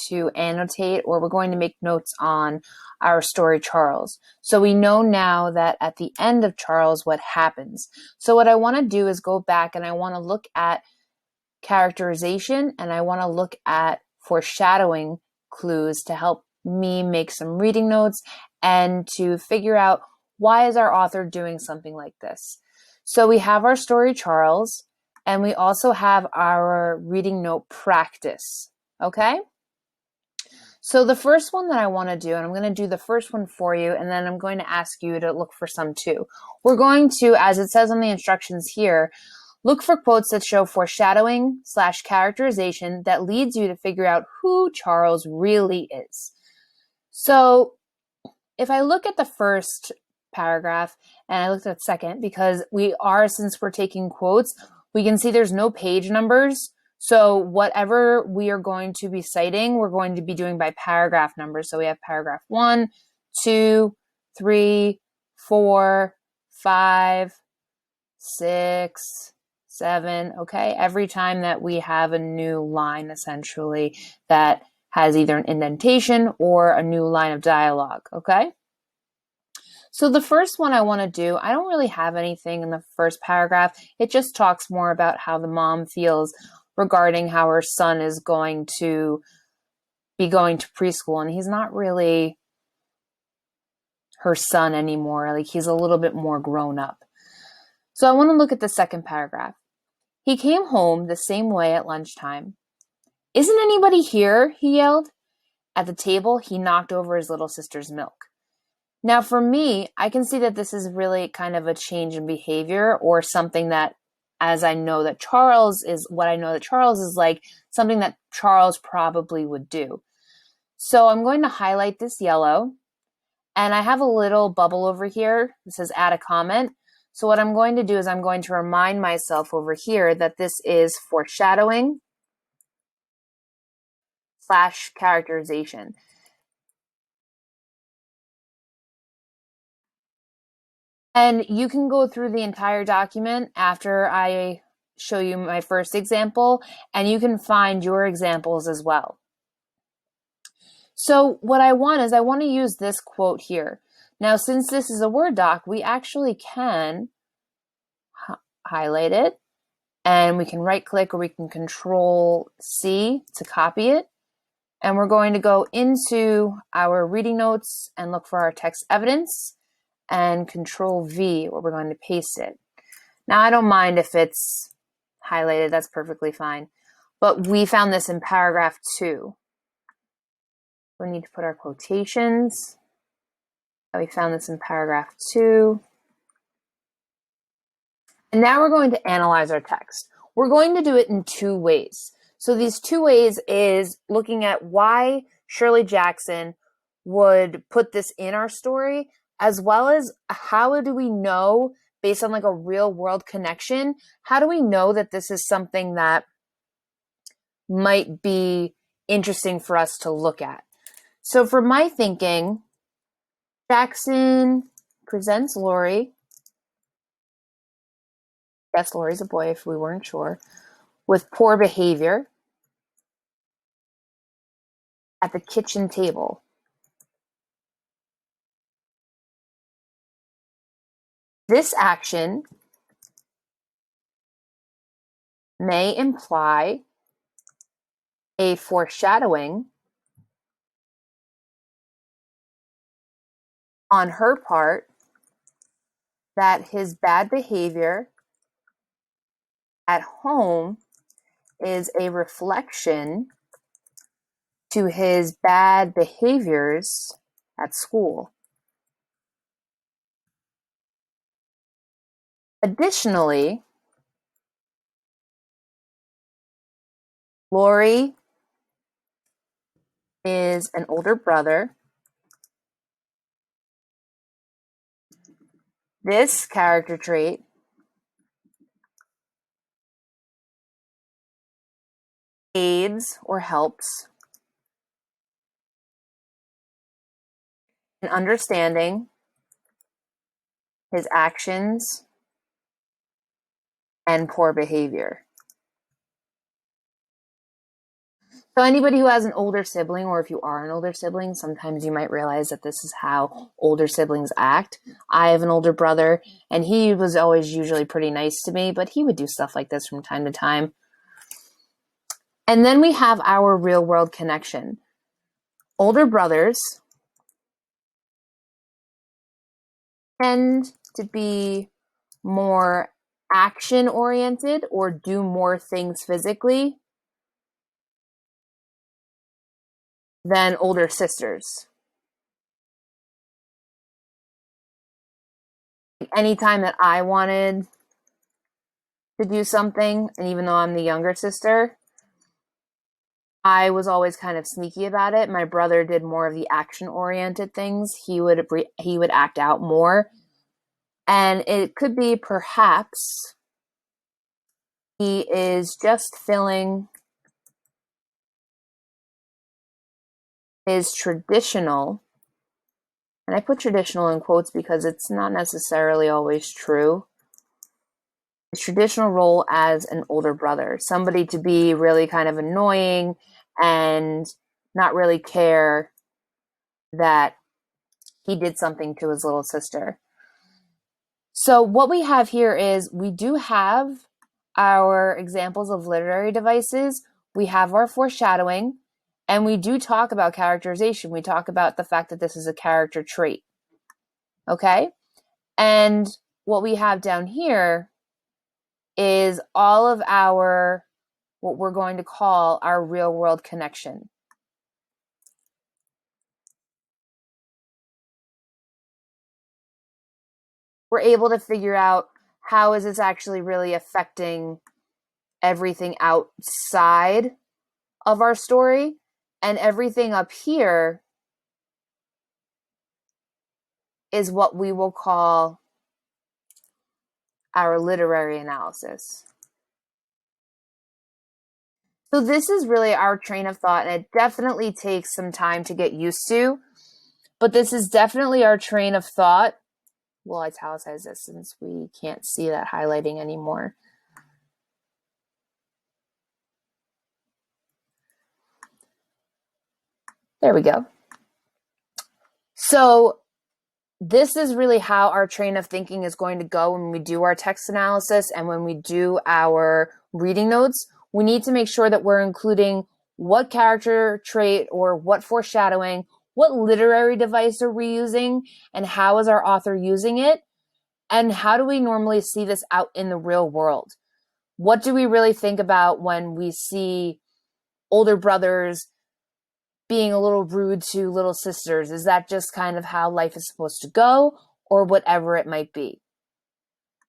to annotate, or we're going to make notes on our story Charles. So we know now that at the end of Charles, what happens. So what I want to do is go back and I want to look at characterization and I want to look at foreshadowing clues to help me make some reading notes and to figure out why is our author doing something like this. So we have our story Charles, and we also have our reading note practice, okay? So the first one that I want to do, and I'm going to do the first one for you, and then I'm going to ask you to look for some too. We're going to, as it says on the instructions here, look for quotes that show foreshadowing / characterization that leads you to figure out who Charles really is. So if I look at the first paragraph and I looked at the second, because since we're taking quotes, we can see there's no page numbers. So whatever we are going to be citing, we're going to be doing by paragraph numbers. So we have paragraph 1, 2, 3, 4, 5, 6, 7. Okay. Every time that we have a new line, essentially, that has either an indentation or a new line of dialogue. Okay. So the first one I want to do, I don't really have anything in the first paragraph. It just talks more about how the mom feels regarding how her son is going to be going to preschool, and he's not really her son anymore. Like, he's a little bit more grown up. So I want to look at the second paragraph. He came home the same way at lunchtime. "Isn't anybody here?" he yelled. At the table, he knocked over his little sister's milk. Now, for me, I can see that this is really kind of a change in behavior, or something that, as I know that Charles is, what I know that Charles is like, something that Charles probably would do. So I'm going to highlight this yellow, and I have a little bubble over here that says add a comment. So what I'm going to do is I'm going to remind myself over here that this is foreshadowing / characterization. And you can go through the entire document after I show you my first example, and you can find your examples as well. So what I want to use this quote here. Now, since this is a Word doc, we actually can highlight it, and we can right click, or we can Control C to copy it. And we're going to go into our reading notes and look for our text evidence, and Control V, where we're going to paste it. Now, I don't mind if it's highlighted, that's perfectly fine. But we found this in paragraph 2. We need to put our quotations. We found this in paragraph 2. And now we're going to analyze our text. We're going to do it in 2 ways. So these 2 ways is looking at why Shirley Jackson would put this in our story, as well as how do we know, based on like a real world connection, how do we know that this is something that might be interesting for us to look at? So for my thinking, Jackson presents Lori. Yes, Lori's a boy if we weren't sure. With poor behavior at the kitchen table. This action may imply a foreshadowing on her part that his bad behavior at home is a reflection to his bad behaviors at school. Additionally, Lori is an older brother. This character trait aids or helps in understanding his actions and poor behavior. So anybody who has an older sibling, or if you are an older sibling, sometimes you might realize that this is how older siblings act. I have an older brother, and he was always usually pretty nice to me, but he would do stuff like this from time to time. And then we have our real world connection. Older brothers tend to be more action oriented or do more things physically than older sisters. Anytime that I wanted to do something, and even though I'm the younger sister, I was always kind of sneaky about it. My brother did more of the action-oriented things. He would act out more, and it could be perhaps he is just filling his traditional, and I put traditional in quotes because it's not necessarily always true, his traditional role as an older brother, somebody to be really kind of annoying and not really care that he did something to his little sister. So what we have here is we do have our examples of literary devices. We have our foreshadowing, and we do talk about characterization. We talk about the fact that this is a character trait. Okay? And what we have down here is all of our, what we're going to call our real world connection. We're able to figure out how is this actually really affecting everything outside of our story, and everything up here is what we will call our literary analysis. So this is really our train of thought, and it definitely takes some time to get used to, but this is definitely our train of thought. We'll italicize this since we can't see that highlighting anymore. There we go. So this is really how our train of thinking is going to go when we do our text analysis and when we do our reading notes. We need to make sure that we're including what character trait or what foreshadowing, what literary device are we using, and how is our author using it, and how do we normally see this out in the real world? What do we really think about when we see older brothers being a little rude to little sisters? Is that just kind of how life is supposed to go, or whatever it might be?